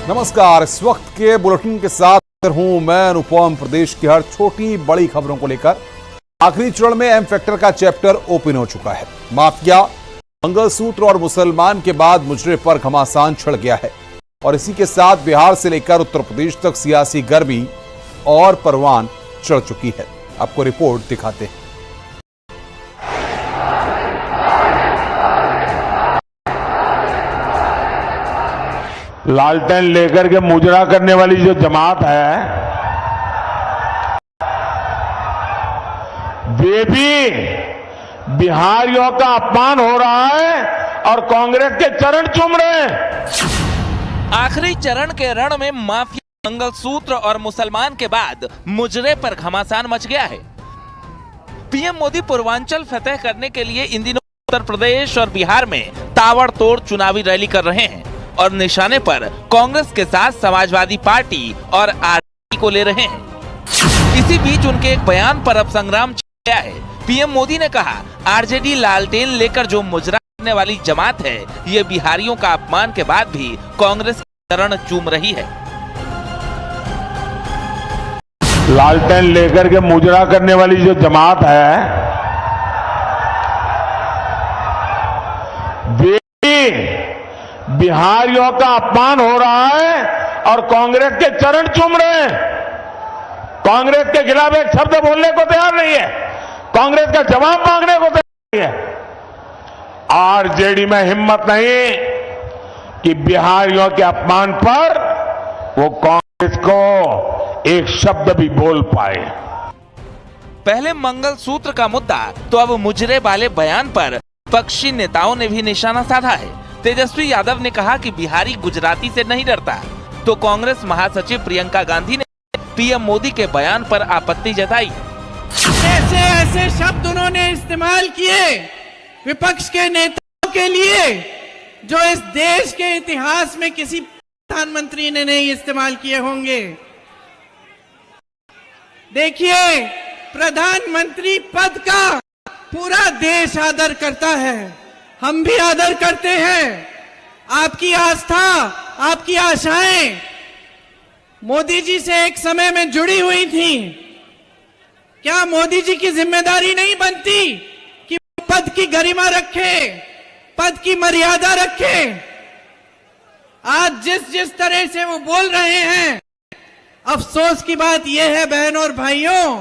नमस्कार, इस वक्त के बुलेटिन के साथ हूं मैं अनुपम। प्रदेश की हर छोटी बड़ी खबरों को लेकर आखिरी चरण में एम फैक्टर का चैप्टर ओपन हो चुका है। माफिया, मंगलसूत्र और मुसलमान के बाद मुजरे पर घमासान छिड़ गया है और इसी के साथ बिहार से लेकर उत्तर प्रदेश तक सियासी गर्मी और परवान चढ़ चुकी है। आपको रिपोर्ट दिखाते हैं। लालटेन लेकर के मुजरा करने वाली जो जमात है, वे भी बिहारियों का अपमान हो रहा है और कांग्रेस के चरण चूम रहे हैं। आखिरी चरण के रण में माफिया, मंगलसूत्र और मुसलमान के बाद मुजरे पर घमासान मच गया है। पीएम मोदी पूर्वांचल फतेह करने के लिए इन दिनों उत्तर प्रदेश और बिहार में ताबड़तोड़ चुनावी रैली कर रहे हैं और निशाने पर कांग्रेस के साथ समाजवादी पार्टी और आरजेडी को ले रहे हैं। इसी बीच उनके एक बयान पर अब संग्राम छिड़ गया है। पीएम मोदी ने कहा, आरजेडी लालटेन लेकर जो मुजरा करने वाली जमात है, ये बिहारियों का अपमान के बाद भी कांग्रेस की चरण चूम रही है। लालटेन लेकर के मुजरा करने वाली जो जमात है, वे बिहारियों का अपमान हो रहा है और कांग्रेस के चरण चूम रहे हैं। कांग्रेस के खिलाफ एक शब्द बोलने को तैयार नहीं है, कांग्रेस का जवाब मांगने को तैयार नहीं है। आरजेडी में हिम्मत नहीं कि बिहारियों के अपमान पर वो कांग्रेस को एक शब्द भी बोल पाए। पहले मंगलसूत्र का मुद्दा तो अब मुजरे वाले बयान पर विपक्षी नेताओं ने भी निशाना साधा है। तेजस्वी यादव ने कहा कि बिहारी गुजराती से नहीं डरता, तो कांग्रेस महासचिव प्रियंका गांधी ने पीएम मोदी के बयान पर आपत्ति जताई। ऐसे ऐसे शब्द उन्होंने इस्तेमाल किए विपक्ष के नेताओं के लिए जो इस देश के इतिहास में किसी प्रधानमंत्री ने नहीं इस्तेमाल किए होंगे। देखिए, प्रधानमंत्री पद का पूरा देश आदर करता है, हम भी आदर करते हैं। आपकी आस्था, आपकी आशाएं मोदी जी से एक समय में जुड़ी हुई थी। क्या मोदी जी की जिम्मेदारी नहीं बनती कि पद की गरिमा रखे, पद की मर्यादा रखे? आज जिस तरह से वो बोल रहे हैं, अफसोस की बात यह है बहनों और भाइयों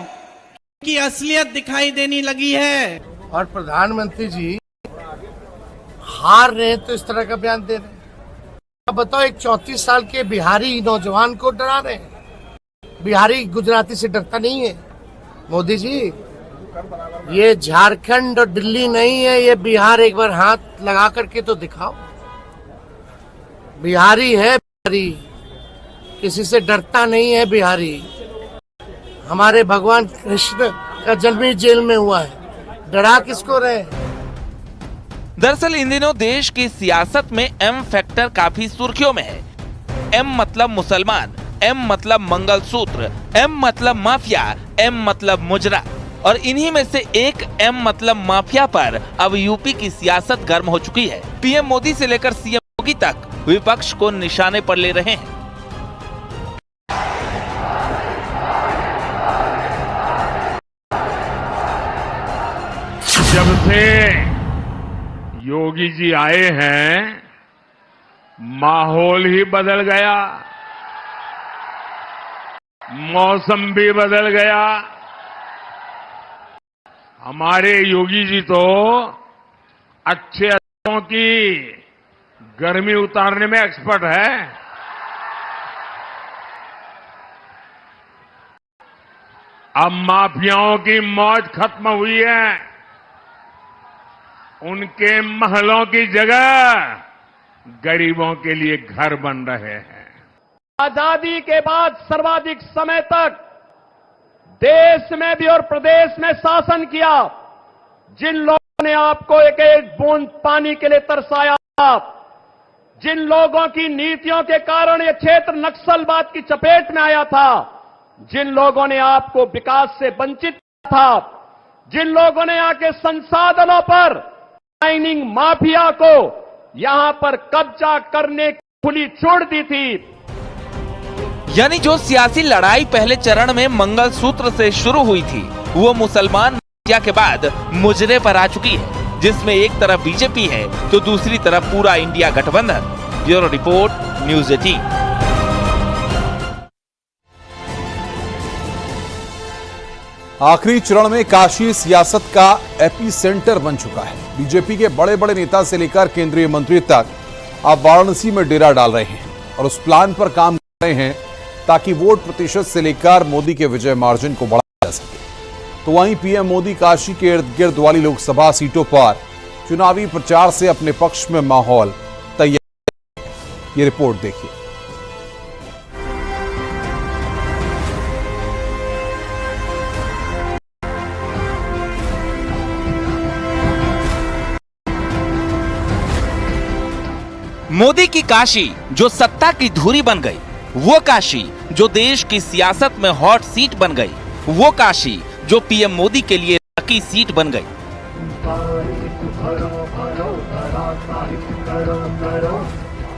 की असलियत दिखाई देने लगी है। और प्रधानमंत्री जी हार रहे तो इस तरह का बयान दे रहे हैं। अब बताओ, एक 34 साल के बिहारी नौजवान को डरा रहे हैं। बिहारी गुजराती से डरता नहीं है। मोदी जी, ये झारखंड और दिल्ली नहीं है, ये बिहार। एक बार हाथ लगा करके तो दिखाओ। बिहारी है बिहारी, किसी से डरता नहीं है बिहारी। हमारे भगवान कृष्ण का जन्म ही जेल में हुआ है, डरा किसको रहे? दरअसल इन दिनों देश की सियासत में एम फैक्टर काफी सुर्खियों में है। एम मतलब मुसलमान, एम मतलब मंगलसूत्र, एम मतलब माफिया, एम मतलब मुजरा, और इन्हीं में से एक एम मतलब माफिया पर अब यूपी की सियासत गर्म हो चुकी है। पीएम मोदी से लेकर सीएम योगी तक विपक्ष को निशाने पर ले रहे हैं। जब से योगी जी आए हैं, माहौल ही बदल गया, मौसम भी बदल गया। हमारे योगी जी तो अच्छों की गर्मी उतारने में एक्सपर्ट है। अब माफियाओं की मौज खत्म हुई है, उनके महलों की जगह गरीबों के लिए घर बन रहे हैं। आजादी के बाद सर्वाधिक समय तक देश में भी और प्रदेश में शासन किया। जिन लोगों ने आपको एक एक बूंद पानी के लिए तरसाया, जिन लोगों की नीतियों के कारण यह क्षेत्र नक्सलवाद की चपेट में आया था, जिन लोगों ने आपको विकास से वंचित किया था, जिन लोगों ने यहाँ के संसाधनों पर माइनिंग माफिया को यहां पर कब्जा करने की खुली छोड़ दी थी, यानी जो सियासी लड़ाई पहले चरण में मंगलसूत्र से शुरू हुई थी, वो मुसलमान माफिया के बाद मुजरे पर आ चुकी है, जिसमें एक तरफ बीजेपी है तो दूसरी तरफ पूरा इंडिया गठबंधन। Bureau report, news 18। आखिरी चरण में काशी सियासत का एपीसेंटर बन चुका है। बीजेपी के बड़े बड़े नेता से लेकर केंद्रीय मंत्री तक अब वाराणसी में डेरा डाल रहे हैं और उस प्लान पर काम कर रहे हैं ताकि वोट प्रतिशत से लेकर मोदी के विजय मार्जिन को बढ़ाया जा सके। तो वहीं पीएम मोदी काशी के इर्द गिर्द वाली लोकसभा सीटों पर चुनावी प्रचार से अपने पक्ष में माहौल तैयार। ये रिपोर्ट देखिए। मोदी की काशी जो सत्ता की धुरी बन गई, वो काशी जो देश की सियासत में हॉट सीट बन गई, वो काशी जो पीएम मोदी के लिए लकी सीट बन गई।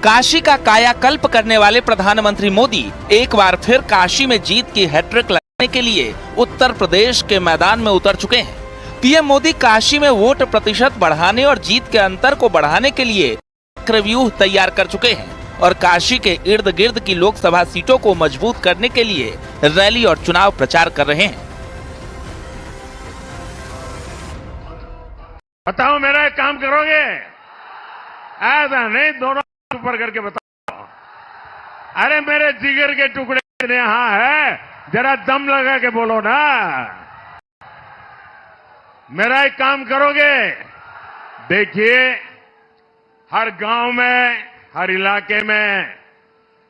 काशी का कायाकल्प करने वाले प्रधानमंत्री मोदी एक बार फिर काशी में जीत की हैट्रिक लगाने के लिए उत्तर प्रदेश के मैदान में उतर चुके हैं। पीएम मोदी काशी में वोट प्रतिशत बढ़ाने और जीत के अंतर को बढ़ाने के लिए व्यूह तैयार कर चुके हैं और काशी के इर्द गिर्द की लोकसभा सीटों को मजबूत करने के लिए रैली और चुनाव प्रचार कर रहे हैं। बताओ, मेरा एक काम करोगे? ऐसा नहीं, दोनों ऊपर करके बताओ। अरे मेरे जिगर के टुकड़े इतने यहां है, जरा दम लगा के बोलो ना। मेरा एक काम करोगे? देखिए, हर गांव में, हर इलाके में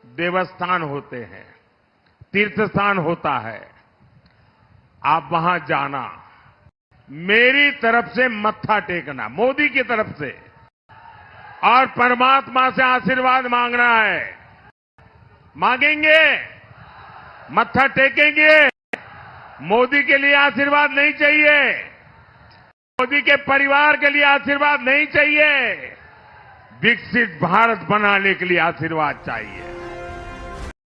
देवस्थान होते हैं, तीर्थ स्थान होता है। आप वहां जाना, मेरी तरफ से मत्था टेकना, मोदी की तरफ से, और परमात्मा से आशीर्वाद मांगना है। मांगेंगे, मत्था टेकेंगे। मोदी के लिए आशीर्वाद नहीं चाहिए, मोदी के परिवार के लिए आशीर्वाद नहीं चाहिए, विकसित भारत बनाने के लिए आशीर्वाद चाहिए।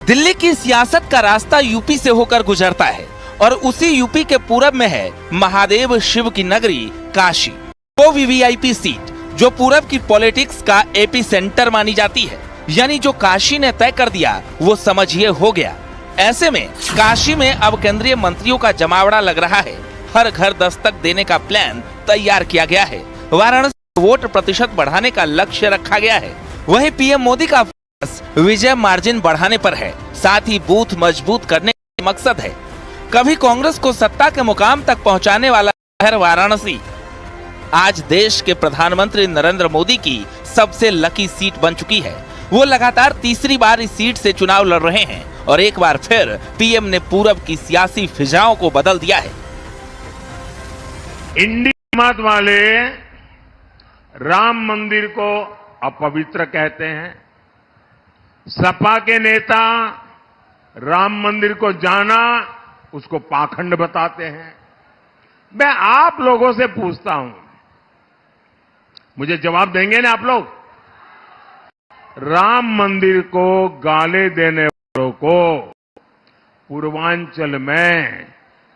दिल्ली की सियासत का रास्ता यूपी से होकर गुजरता है और उसी यूपी के पूरब में है महादेव शिव की नगरी काशी। वो वीवीआईपी सीट जो पूरब की पॉलिटिक्स का एपी सेंटर मानी जाती है, यानी जो काशी ने तय कर दिया वो समझिए हो गया। ऐसे में काशी में अब केंद्रीय मंत्रियों का जमावड़ा लग रहा है। हर घर दस्तक देने का प्लान तैयार किया गया है। वाराणसी वोट प्रतिशत बढ़ाने का लक्ष्य रखा गया है। वहीं पीएम मोदी का फोकस विजय मार्जिन बढ़ाने पर है, साथ ही बूथ मजबूत करने का मकसद है। कभी कांग्रेस को सत्ता के मुकाम तक पहुंचाने वाला शहर वाराणसी आज देश के प्रधानमंत्री नरेंद्र मोदी की सबसे लकी सीट बन चुकी है। वो लगातार तीसरी बार इस सीट से चुनाव लड़ रहे हैं और एक बार फिर पीएम ने पूरब की सियासी फिजाओं को बदल दिया है। इंडिया मत वाले राम मंदिर को अपवित्र कहते हैं। सपा के नेता राम मंदिर को जाना उसको पाखंड बताते हैं। मैं आप लोगों से पूछता हूं, मुझे जवाब देंगे ना आप लोग? राम मंदिर को गाले देने वालों को पूर्वांचल में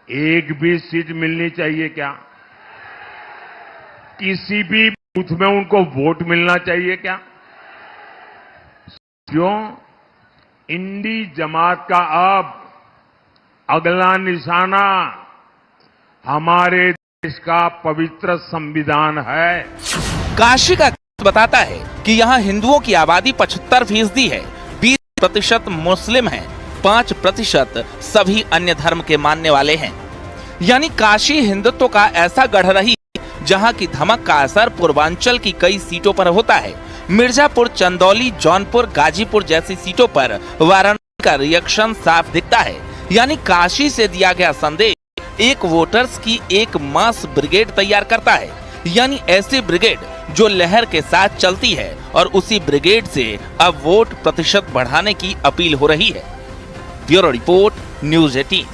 एक भी सीट मिलनी चाहिए क्या? किसी भी बूथ में उनको वोट मिलना चाहिए क्या? क्यों? इंडी जमात का अब अगला निशाना हमारे देश का पवित्र संविधान है। काशी का बताता है कि यहाँ हिंदुओं की आबादी 75% है, 20% मुस्लिम हैं, 5% सभी अन्य धर्म के मानने वाले हैं। यानी काशी हिंदुत्व का ऐसा गढ़ रही जहां की धमक का असर पूर्वांचल की कई सीटों पर होता है। मिर्जापुर, चंदौली, जौनपुर, गाजीपुर जैसी सीटों पर वाराणसी का रिएक्शन साफ दिखता है। यानी काशी से दिया गया संदेश एक वोटर्स की एक मास ब्रिगेड तैयार करता है, यानी ऐसी ब्रिगेड जो लहर के साथ चलती है और उसी ब्रिगेड से अब वोट प्रतिशत बढ़ाने की अपील हो रही है। Bureau report, news 18।